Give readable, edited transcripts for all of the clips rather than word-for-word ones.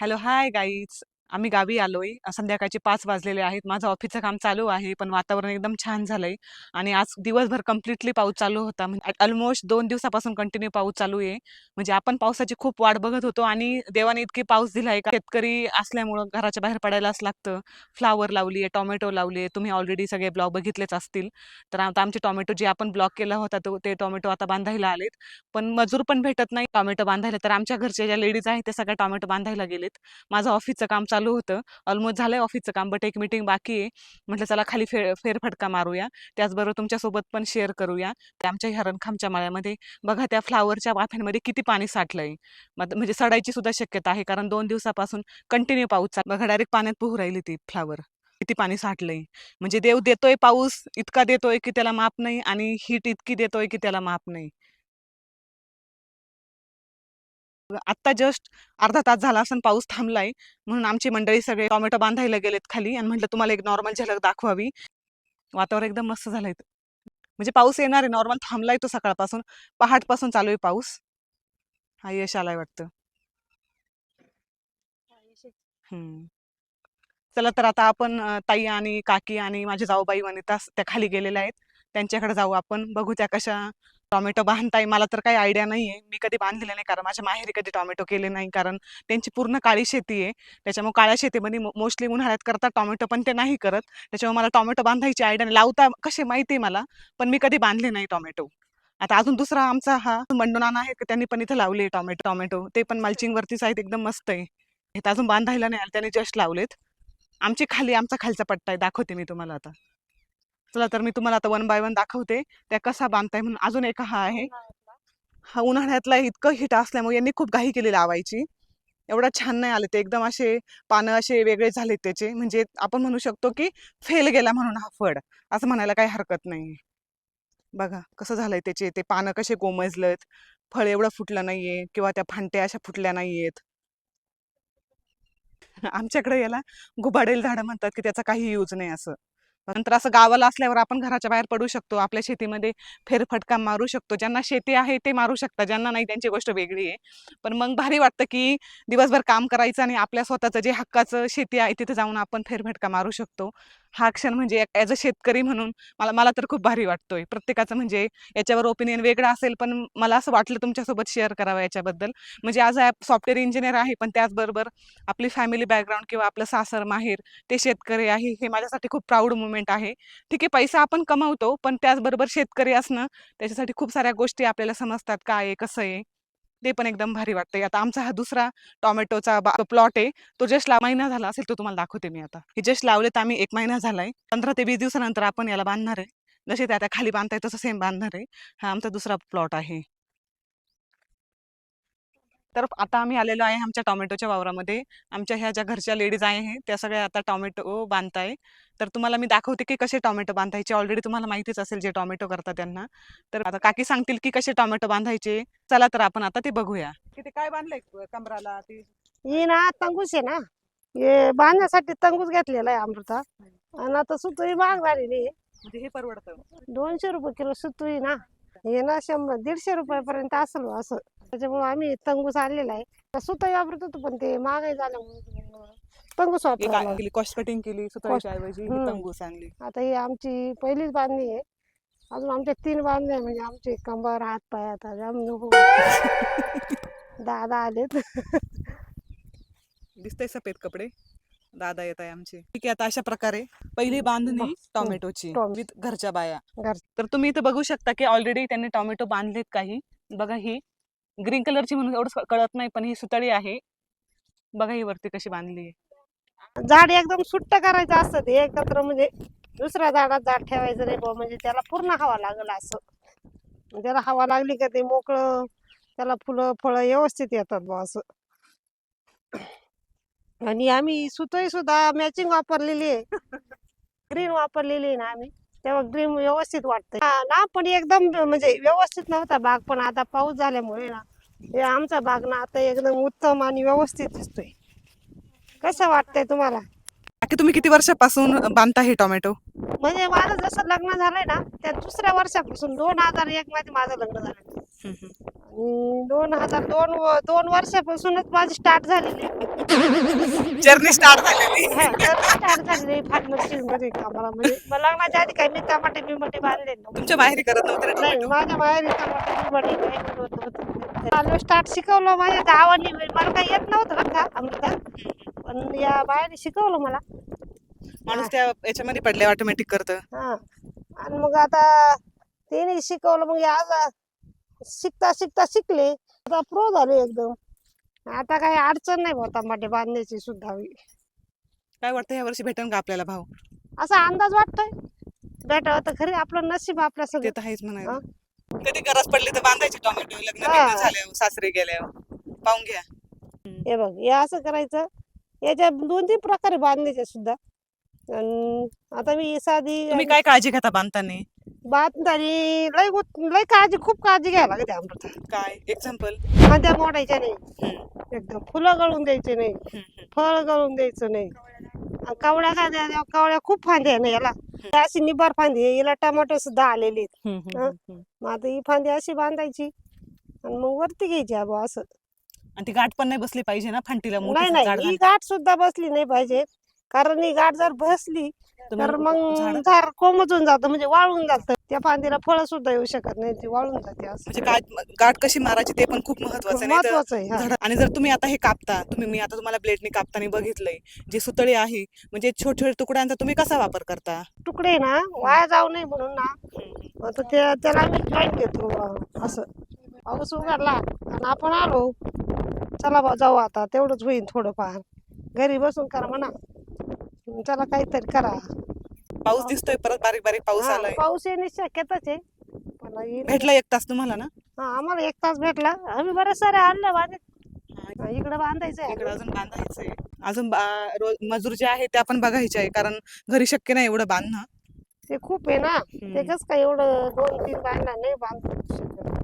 Hello, hi guys. आम्ही गावी आलोय. संध्याकाळचे 5 वाजलेले आहेत. माझं ऑफिसचं काम चालू आहे, पण वातावरण एकदम छान झालंय आणि आज दिवसभर कंप्लीटली पाऊस चालू होता. म्हणजे ऑलमोस्ट 2 दिवसापासून कंटिन्यू पाऊस चालू आहे. म्हणजे आपण पावसाची खूप वाट बघत होतो आणि देवाने इतकी पाऊस दिलाय का शेतकरी असल्यामुळं घराच्या बाहेर पडायलाच लागतं. फ्लावर लावली टोमॅटो लावले. तुम्ही ऑलरेडी सगळे ब्लॉग बघितलेच असतील. तर आता आमचे टोमॅटो जे आपण ब्लॉग केला होता, ते टोमॅटो आता बांधायला आलेत. पण मजूर पण भेटत नाही टोमॅटो बांधायला. तर आमच्या घरच्या ज्या लेडीज आहेत, ते सगळ्या टोमॅटो बांधायला गेलेत. माझं ऑफिसचं काम चालू होतं. ऑलमोस्ट झालंय ऑफिसचं काम, बट एक मीटिंग बाकी आहे. म्हटलं चला खाली फेरफटका मारूया. त्याचबरोबर तुमच्यासोबत पण शेअर करूया. ते आमच्या ह्या रणखामच्या माळ्यामध्ये बघा, त्या फ्लावरच्या वाफ्यांमध्ये किती पाणी साठलंय. म्हणजे सडायची सुद्धा शक्यता आहे, कारण 2 दिवसापासून कंटिन्यू पाऊस चालू. बघा, डायरेक्ट पाण्यात पोहू राहिली ती फ्लावर. किती पाणी साठलंय. म्हणजे देव देतोय पाऊस, इतका देतोय की त्याला माप नाही, आणि हीट इतकी देतोय की त्याला माप नाही. आत्ता जस्ट अर्धा तास झाला असून पाऊस थांबलाय, म्हणून आमची मंडळी सगळे टोमॅटो बांधायला गेलेत खाली, आणि म्हटलं तुम्हाला एक नॉर्मल झलक दाखवावी. वातावरण एकदम मस्त झालंय. म्हणजे पाऊस येणार आहे, नॉर्मल थांबलाय तो सकाळपासून. पहाटपासून चालू आहे पाऊस. हा, यश आलाय वाटतं. हम्म. चला तर आता आपण ताई आणि काकी आणि माझी जाऊबाई वनिता त्या खाली गेलेल्या आहेत. त्यांच्याकडे जाऊ आपण, बघू त्या कशा टोमॅटो बांधताय. मला तर काही आयडिया नाहीये, मी कधी बांधलेले नाही, कारण माझ्या माहेरी कधी टोमॅटो केले नाही, कारण त्यांची पूर्ण काळी शेती आहे. त्याच्यामुळे काळ्या शेतीमध्ये मोस्टली उन्हाळ्यात करतात टोमॅटो, पण ते नाही करत. त्याच्यामुळे मला टोमॅटो बांधायची आयडिया नाही. लावता कसे माहिती मला, पण मी कधी बांधले नाही टोमॅटो. आता अजून दुसरा आमचा हा मंडू नाना आहे, त्यांनी पण इथे लावले टोमॅटो. टोमॅटो ते पण मल्चिंग वरतीच आहेत, एकदम मस्त आहे. हे तर अजून बांधायला नाही आले, त्याने जस्ट लावलेत. आमचा खालचा पट्टा आहे, दाखवते मी तुम्हाला आता. चला तर मी तुम्हाला आता वन बाय वन दाखवते त्या कसा बांधताय म्हणून. अजून एक हा आहे. हा उन्हाळ्यातला इतकं हिट असल्यामुळे यांनी खूप घाई केली लावायची. एवढा छान नाही आले ते, एकदम असे पानं असे वेगळे झाले त्याचे. म्हणजे आपण म्हणू शकतो की फेल गेला म्हणून हा फळ, असं म्हणायला काही हरकत नाही. बघा कसं झालंय त्याचे, ते पानं कसे गोमजलेत. फळ एवढं फुटलं नाहीये, किंवा त्या फांट्या अशा फुटल्या नाहीयेत. आमच्याकडे याला गुबाडेल झाडं म्हणतात, की त्याचा काही यूज नाही असं. नंतर असं गावाला असल्यावर आपण घराच्या बाहेर पडू शकतो, आपल्या शेतीमध्ये फेरफटका मारू शकतो. ज्यांना शेती आहे ते मारू शकतात, ज्यांना नाही त्यांची गोष्ट वेगळी आहे. पण मग भारी वाटतं की दिवसभर काम करायचं आणि आपल्या स्वतःचं जे हक्काचं शेती आहे तिथे जाऊन आपण फेरफटका मारू शकतो. हा क्षण म्हणजे ॲज अ शेतकरी म्हणून मला मला तर खूप भारी वाटतोय. प्रत्येकाचं म्हणजे याच्यावर ओपिनियन वेगळं असेल, पण मला असं वाटलं तुमच्यासोबत शेअर करावं याच्याबद्दल. म्हणजे आज सॉफ्टवेअर इंजिनियर आहे, पण त्याचबरोबर आपली फॅमिली बॅकग्राऊंड किंवा आपलं सासर माहेर ते शेतकरी आहे, हे माझ्यासाठी खूप प्राऊड मुवमेंट आहे. ठीक आहे, पैसा आपण कमवतो, पण त्याचबरोबर शेतकरी असणं त्याच्यासाठी खूप साऱ्या गोष्टी आपल्याला समजतात, काय आहे कसं आहे. ते पण एकदम भारी वाटतंय. आता आमचा हा दुसरा टोमॅटोचा प्लॉट आहे. तो जस्ट महिना झाला असेल, तो तुम्हाला दाखवते मी आता. हे जस्ट लावलेत आम्ही, 1 महिना झालाय. 15 ते 20 दिवसानंतर आपण याला बांधणार आहे. जसे ते आता खाली बांधताय तसं सेम बांधणार आहे. हा आमचा दुसरा प्लॉट आहे. तर आता आम्ही आलेलो आहे आमच्या टोमॅटोच्या वावरामध्ये. आमच्या ह्या ज्या घरच्या लेडीज आहे त्या सगळ्या आता टोमॅटो बांधताय. तर तुम्हाला मी दाखवते की कसे टोमॅटो बांधायचे. ऑलरेडी तुम्हाला माहितीच असेल जे टोमॅटो करतात त्यांना. तर आता काकी सांगतील की कसे टोमॅटो बांधायचे. चला तर आपण आता ते बघूया. किती काय बांधलंय कमराला ती. ही ना तंगूस आहे ना, हे बांधण्यासाठी तंगूस घेतलेला आहे अमृता. आणि आता सुतळी महाग झालेली आहे. म्हणजे हे परवडतं. 200 रुपये किलो सुतळी ना. हे ना 100-150 रुपयापर्यंत असेल असं. त्याच्यामुळे आम्ही तंगूस आणलेला आहे. सुतळी वापरत होतो, पण ते महागाई झाल्यामुळे तंगूस वापरायला केली कॉस्ट कटिंग केली कॉस्ट. सुतळीच्या ऐवजी ही तंगूस आणली. आता ही आमची पहिलीच बांधणी आहे. अजून आमच्या 3 बांधण्या आहे, म्हणजे आमचे कंबर हात पाय आता जाम नको. दादा आलेत. दिसतंय सफेद कपडे. दादा येत आहे आमचे. ठीक आहे, आता अशा प्रकारे पहिली बांधणी टोमॅटोची टोमॅटो विथ घरच्या बाया. घर. तर तुम्ही इथे बघू शकता की ऑलरेडी त्यांनी टोमॅटो बांधलेत काही. बघा, ही ग्रीन कलरची म्हणून एवढं कळत नाही, पण ही सुतळी आहे. बघा ही वरती कशी बांधली आहे. झाड एकदम सुट्ट करायचं असतं ते एकत्र, म्हणजे दुसऱ्या झाडात झाड ठेवायचं नाही बुवा, म्हणजे त्याला पूर्ण हवा लागल असं. त्याला हवा लागली का ते मोकळं, त्याला फुलं फळं व्यवस्थित येतात बुवा असं. आणि आम्ही सुतळी सुद्धा मॅचिंग वापरलेली आहे. ग्रीन वापरलेली आहे ना आम्ही, तेव्हा ग्रीन व्यवस्थित वाटतं ना. पण एकदम म्हणजे व्यवस्थित नव्हता बाग, पण आता पाऊस झाल्यामुळे ना हे आमचा बाग ना आता एकदम उत्तम आणि व्यवस्थित दिसतोय. कसं वाटतंय तुम्हाला? बाकी तुम्ही किती वर्षापासून बांधता हे टोमॅटो? म्हणजे माझं जसं लग्न झालंय ना, त्या दुसऱ्या वर्षापासून 2001 मध्ये माझं लग्न झालं. आणि 2002 वर्षापासूनच माझी स्टार्ट झालेली जर्नी स्टार्ट झालेली. स्टार्ट झालेली फार्मसी मध्ये कामाला. म्हणजे मला लग्नाच्या आधी काही मी टमाटे बिमाटे बांधले नव्हते. तुमच्या माहेरी करत नव्हते ना नाही टोमॅटो? माझ्या माहेरी टमाटे बिमाटे काही नव्हतं. आलो स्टार्ट शिकवलं माझ्या गावाने. मला काही येत नव्हतं बरं का अमृता, पण या बायाने शिकवलं मला. माणूस त्या याच्यामध्ये पडले ऑटोमॅटिक करतं. हा आणि मग आता तिने शिकवलं. मग आज शिकता शिकता शिकले. आता प्रो झाले एकदम. आता काही अडचण नाही भाऊ टमाटे बांधण्याची सुद्धा. काय वाटतं ह्या वर्षी भेटेल का आपल्याला भाव? असा अंदाज वाटतोय भेटावं तर खरी. आपलं नशीब आपल्या ते सगळं. तर आहेच म्हणायला. कधी गरज पडली तर बांधायची टोमॅटो, लग्न हा. बिग्न झाल्यावर सासरे गेल्यावर पाहून घ्या. हे बघ हे असं करायचं. याच्या 2-3 प्रकारे बांधायचे सुद्धा. आणि आता मी साधी तुम्ही काय काळजी घेता बांधताना? बांधतानी लय काळजी, खूप काळजी घ्यायला लागते अमृता. काय एक्झाम्पल? फांद्या मोडायच्या नाही, एकदम फुलं गळून द्यायचे नाही, फळ गळून द्यायचं नाही. आणि कवड्या खूप फांद्या आहे ना याला. अशी निबार फांदी आहे. याला टमाटो सुद्धा आलेले आहेत. मग आता ही फांदी अशी बांधायची आणि मग वरती घ्यायची आबा असं. आणि ती गाठ पण नाही बसली पाहिजे ना फांटीला, नाही मोठी नाही झाड ही झाली गाठ सुद्धा बसली नाही पाहिजे. कारण ही गाठ जर बसली तर मग झाड कोमजून जातं, म्हणजे वाळून जातं. त्या फांदीला फळ सुद्धा येऊ शकत नाही, ती वाळून जाते असं. म्हणजे गाठ कशी मारायची ते पण खूप महत्वाचं नाही तर महत्वाचं आहे. हा. आणि जर तुम्ही आता हे कापता, मी आता तुम्हाला ब्लेडने कापताना बघितलंय, जी सुतळी आहे म्हणजे छोटे छोटे तुकड्यांचा तुम्ही कसा वापर करता? तुकडे ना वाया जाऊ नये म्हणून ना आता त्याला आम्ही जॉईन घेतो असं. पाऊस उघडला आणि आपण आलो, चला बा जाऊ आता, तेवढंच होईल थोडंफार. घरी बसून करा म्हणा, चला काहीतरी करा. पाऊस दिसतोय, परत बारीक बारीक पाऊस हा, आलाय. पाऊस येण्याची शक्यताच आहे. पण भेटला 1 तास तुम्हाला ना? हा आम्हाला 1 तास भेटला. आम्ही बरेच सारे आणलं बांधत. इकडे बांधायचंय. इकडे अजून बांधायचंय. अजून मजूर जे आहे ते आपण बघायचे आहे, कारण घरी शक्य नाही एवढं बांधणं. ते खूप आहे ना. ते कसं काय एवढं 2-3 बांधला नाही बांधू शकत.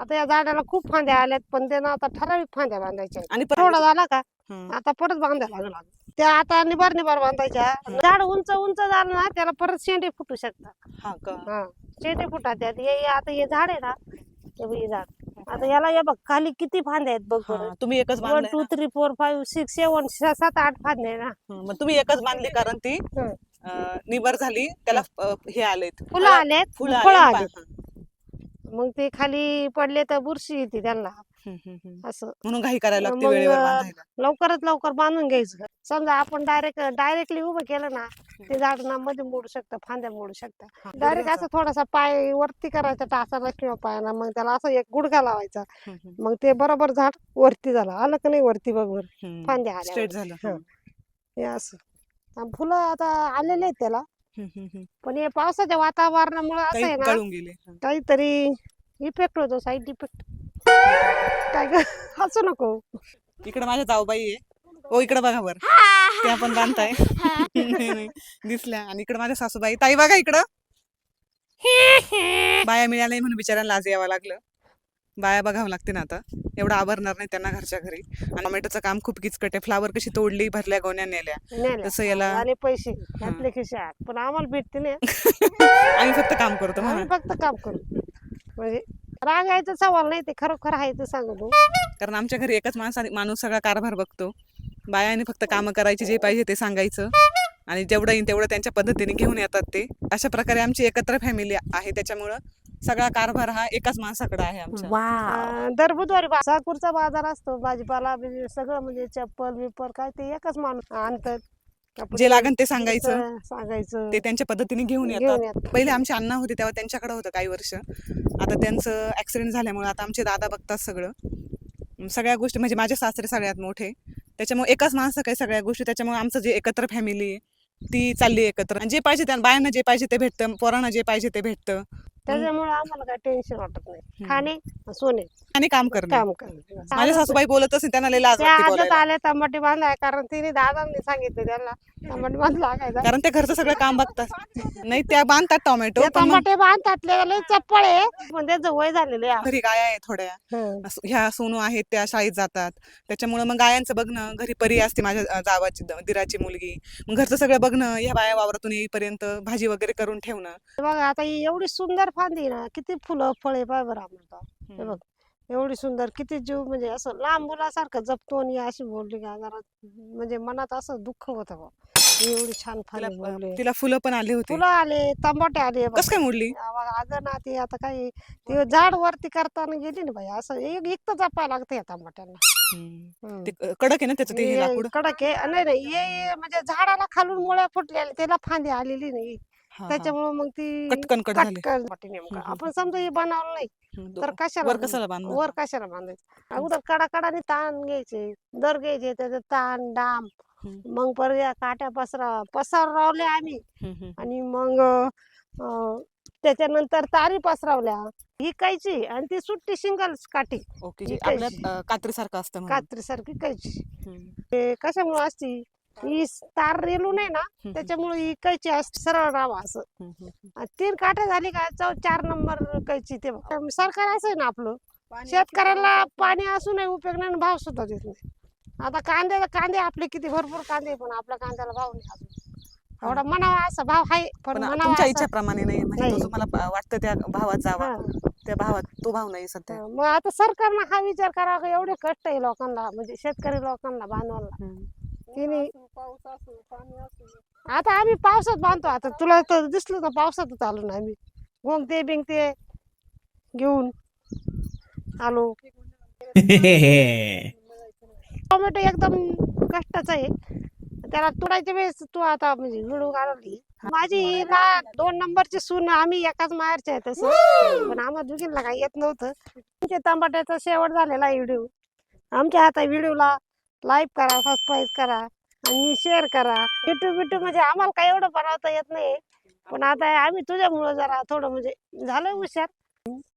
आता या झाडाला खूप फांद्या आल्यात, पण ते ना आता ठराविक फांद्या बांधायच्या आहेत. आणि थोडा झाला का हं. आता परत बांधायला लागला. त्या आता निबार बांधायच्या. झाड उंच उंच झालं ना त्याला परत शेंडे फुटू शकतात. हा का? हा शेंडे फुटतात. हे आता हे झाड आहे ना, हे झाड आता याला हे बघ खाली किती फांद्या आहेत बघ बरं. हा, तुम्ही एकच 1 बांधलंय 2 ना? 3 4 5 6 7 7-8 फांद्या आहे ना. मग तुम्ही एकच बांधली कारण ती हं. निबर झाली, त्याला हे आलेत फुलं आलेत, फुलं फळं आले आलेत. मग ते खाली पडले तर बुरशी येते त्यांना असं. म्हणून घाई करायला लागते मग वेळेवर बांधायला. लवकरात लवकर बांधून घ्यायचं. समजा आपण डायरेक्टली उभं केलं ना, ते झाड ना मध्ये मोडू शकतं, फांद्या मोडू शकतात. डायरेक्ट असं थोडासा पाय वरती करायचा टाचाला किंवा पायाला, मग त्याला असं एक गुडघा लावायचा. मग ते बरोबर झाड वरती झालं. आलं का नाही वरती बघ बरं, फांद्या आल्या. स्ट्रेट झालं. हे असं. आणि फुलं आता आलेले आहेत त्याला. पण हे पावसाच्या वातावरणामुळे असं आहे ना, कळून गेले. काहीतरी इफेक्ट होतो, साईड इफेक्ट. काय ग हसू नको. इकडे माझ्या जाऊबाई आहे. ओ इकडे बघा बर, त्या पण बांधताय. नाही, दिसल्या. आणि इकडे माझ्या सासूबाई. ताई बघा इकडं. बाया मिळाल्या नाही म्हणून बिचाऱ्यांना लाज यावं लागलं. बाया बघावं लागते ना आता, एवढं आवरणार नाही त्यांना घरच्या घरी. आणि टोमॅटोचं काम खूप किचकट आहे. फ्लावर कशी तोडली, भरल्या गोण्या नेल्या, तसं याला आणि पैसे घातले खिशात, पण आम्हाला भेटते नाही. आम्ही फक्त काम करतो आम्ही म्हणा. फक्त काम करू. म्हणजे रागायचं सवाल नाही, ते खरोखर आहे ते सांगतो. कारण आमच्या घरी एकच माणूस सगळा कारभार बघतो. बायाने फक्त कामं करायची, जे पाहिजे ते सांगायचं आणि जेवढं येईल तेवढं त्यांच्या पद्धतीने घेऊन येतात ते. अशा प्रकारे आमची एकत्र फॅमिली आहे, त्याच्यामुळं सगळा कारभार हा एकाच माणसाकडे आहे आमच्या. दर बुधवारी साकूरचा बाजार असतो. भाजीपाला सगळं म्हणजे चप्पल बिप्पल काय ते एकच माणूस आणतात. जे लागेल ते सांगायचं, सांगायचं ते त्यांच्या पद्धतीने घेऊन येतात. पहिले आमचे अण्णा होते तेव्हा त्यांच्याकडे होतं काही वर्ष. आता त्यांचं ऍक्सिडेंट झाल्यामुळे आता आमचे दादा बघतात सगळं, सगळ्या गोष्टी. म्हणजे माझे सासरे सगळ्यात मोठे, त्याच्यामुळे एकाच माणसं काही सगळ्या गोष्टी. त्याच्यामुळे आमचं जे एकत्र फॅमिली आहे ती चालली एकत्र. आणि जे पाहिजे त्या बायांना जे पाहिजे ते भेटतं, पोरांना जे पाहिजे ते भेटतं. त्याच्यामुळे आम्हाला काय टेन्शन वाटत नाही. खाणे सोने आणि काम करणे. काम करणे. माझ्या सासूबाई बोलत असेल, त्यांना लय लाज वाटते आजच बोलायला. आले टमाटे बांधाय, कारण तिने दादांनी सांगितलं त्यांना टमाटे बांध लागायचा. कारण ते घरचं सगळं काम बघतात. नाही त्या बांधतात टोमॅटो, पण मग टमाटे बांधतात लय चप्पळ आहे, पण त्याचं वय झालेलं आहे. घरी गाया आहे थोड्या. ह्या सोनू आहेत, त्या शाळेत जातात, त्याच्यामुळे मग गायांचं बघणं. घरी परी असते माझ्या जावाची, दिराची मुलगी. मग घरचं सगळं बघणं, ह्या बाया वावरातून येईपर्यंत भाजी वगैरे करून ठेवणं. बघा आता ही एवढी सुंदर फांदी ना, किती फुलं फळे पाय बरं आम्हाला. हे बघ एवढी सुंदर किती जीव म्हणजे असं लहान मुलासारखं जपतो आणि अशी बोलली का जरा म्हणजे मनात असं दुःख होतं बा एवढी छान तिला फानी बोलले. तिला फुलं पण आले होते. फुलं आले, टमाटे आले बघ. कसं काय मोडली? अगं ना ती आता काही ते झाड वरती करताना गेली ना बाई असं एक जपायला लागतं या टमाट्यांना. हम्म. ते कडक आहे ना त्याचं ते हे लाकूड. कडक आहे नाही नाही हे म्हणजे झाडाला खालून मुळ्या फुटलेल्या त्याला फांदी आलेली नाही हा, हा. त्याच्यामुळे मग ती कटकन कट झाले. कटकन नेमकं आपण समजा हे बनवलं नाही तर वर कशाला बांधणार? वर कशाला बांधायचं अगोदर कडाकडाने ताण घ्यायचे दर घ्यायचे त्याचं ताण डाम मग परत या काट्या पसरवल्या आम्ही आणि मग त्याच्यानंतर तारी पसरवल्या इकायची आणि ती सुट्टी शिंगल काठी ओके जे इकायची. आपल्या कात्रीसारखं असतं म्हणून. कात्रीसारखी इकायची ते कशामुळे असती ही तार रेलू नाही ना त्याच्यामुळे इकायची असते सरळ राहावं असं आणि 3 काठ्या झाली का 4 नंबर इकायची ते सरकार असं आहे ना आपलं शेतकऱ्याला पाणी असूनही उपयोग नाही आणि भाव सुद्धा देत नाही. आता कांदे आपले किती भरपूर कांदे पण आपल्या कांद्याला भाव नाही अजून एवढा म्हणावा असा भाव आहे पण पण म्हणावा तुमच्या असा- इच्छेप्रमाणे नाही म्हणजे नाही. तो तुम्हाला वाटतं त्या भावात जावा हा. त्या भावात तो भाव नाही सध्या. मग आता सरकारनं हा विचार करावा का एवढे कष्ट आहे लोकांना म्हणजे शेतकरी लोकांना बांधवायला तिने आता आम्ही पावसात बांधतो आता तुला तर दिसलं तर पावसातच आलो ना आम्ही गोंगते बिंगते घेऊन आलो. टोमॅटो एकदम कष्टाचा आहे त्याला तोडायच्या वेळेस तू आता म्हणजे विळू घालवली माझी 2 नंबरची सून आम्ही एकाच माहेरच्या आहे तसं पण आम्हाला दुसरीला काही येत नव्हतं. तुमच्या टमाट्याचा शेवट झालेला व्हिडिओ आमच्या आता व्हिडिओला लाईक करा सबस्क्राईब करा आणि शेअर करा युट्यूब म्हणजे आम्हाला काही एवढं बनवता येत नाही पण आता आम्ही तुझ्यामुळं जरा थोडं म्हणजे झालं हुशार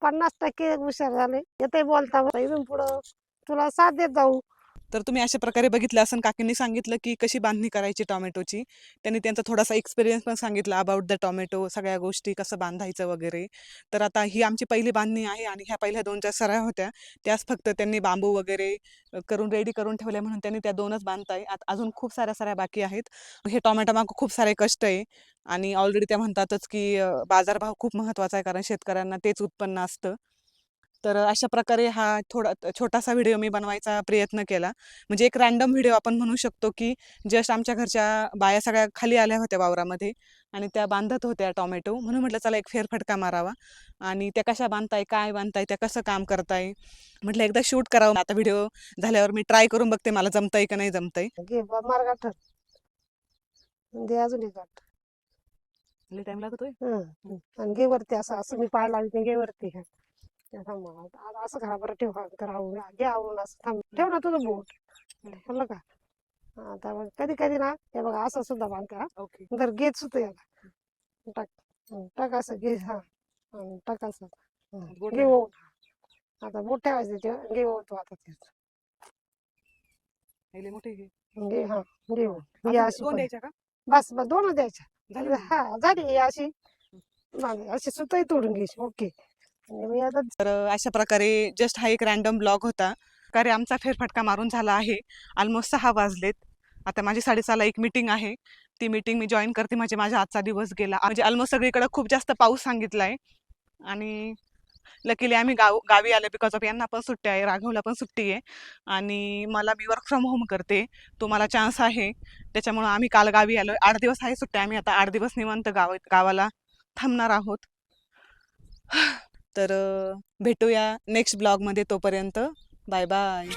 50% हुशार झाले येते बोलता इथून पुढं तुला साथ देत जाऊ. तर तुम्ही अशा प्रकारे बघितलं असं काकींनी सांगितलं की कशी बांधणी करायची टोमॅटोची. त्यांनी त्यांचा थोडासा एक्सपिरियन्स पण सांगितला अबाउट द टोमॅटो सगळ्या गोष्टी कसं बांधायचं वगैरे. तर आता ही आमची पहिली बांधणी आहे आणि ह्या पहिल्या 2-4 सऱ्या होत्या त्याच फक्त त्यांनी बांबू वगैरे करून रेडी करून ठेवल्या म्हणून त्यांनी त्या 2च बांधताय. आता अजून खूप साऱ्या सऱ्या बाकी आहेत. हे टोमॅटो मागं खूप सारे कष्ट आहे आणि ऑलरेडी त्या म्हणतातच की बाजारभाव खूप महत्त्वाचा आहे कारण शेतकऱ्यांना तेच उत्पन्न असतं. तर अशा प्रकारे हा छोटासा व्हिडिओ मी बनवायचा प्रयत्न केला. म्हणजे एक रॅन्डम व्हिडिओ आपण म्हणू शकतो की जस्ट आमच्या घरच्या बाया सगळ्या खाली आल्या होत्या वावरामध्ये आणि त्या बांधत होत्या टोमॅटो म्हणून म्हटलं चला एक फेरफटका मारावा आणि त्या कशा बांधताय काय बांधताय त्या कसं काम करताय म्हटलं एकदा शूट करावं. आता व्हिडिओ झाल्यावर मी ट्राय करून बघते मला जमतंय का नाही जमतंय. मार्गात दे अजून एक गाठ टाइम लागतोय आणि घे वरती असं असं मी पाय लावते घे वरती असं घरा बरं ठेव घे आवरून असं थांब ठेव ना तुझं बोट ठेवलं का आता कधी कधी ना हे बघा असं सुद्धा बांधते ओके जर घेत सुद्धा याला टाक असं घे हा टाक असं घे आता बोट ठेवायचं घे तू आता मोठे घे घे हा घे घे अशी दोन द्यायच्या का? बस 2 द्यायच्या हा झाली अशी अशी सुतही तोडून घ्यायची ओके. तर अशा प्रकारे जस्ट हा एक रॅन्डम ब्लॉग होता. कारण आमचा फेरफटका मारून झाला आहे. ऑलमोस्ट 6 वाजलेत. आता माझी 6:30ला एक मीटिंग आहे. ती मीटिंग मी जॉईन करते म्हणजे माझा आजचा दिवस गेला. म्हणजे ऑलमोस्ट सगळीकडे खूप जास्त पाऊस सांगितलाय आणि लकीली आम्ही गावी आले बिकॉज ऑफ यांना पण सुट्टी आहे राघवला पण सुट्टी आहे आणि मला मी वर्क फ्रॉम होम करते तो मला चान्स आहे त्याच्यामुळं आम्ही काल गावी आलो 8 दिवस आहे सुट्टी आम्ही आता 8 दिवस निवांत गावाला थांबणार आहोत. तर भेटूया नेक्स्ट ब्लॉगमध्ये तोपर्यंत बाय बाय.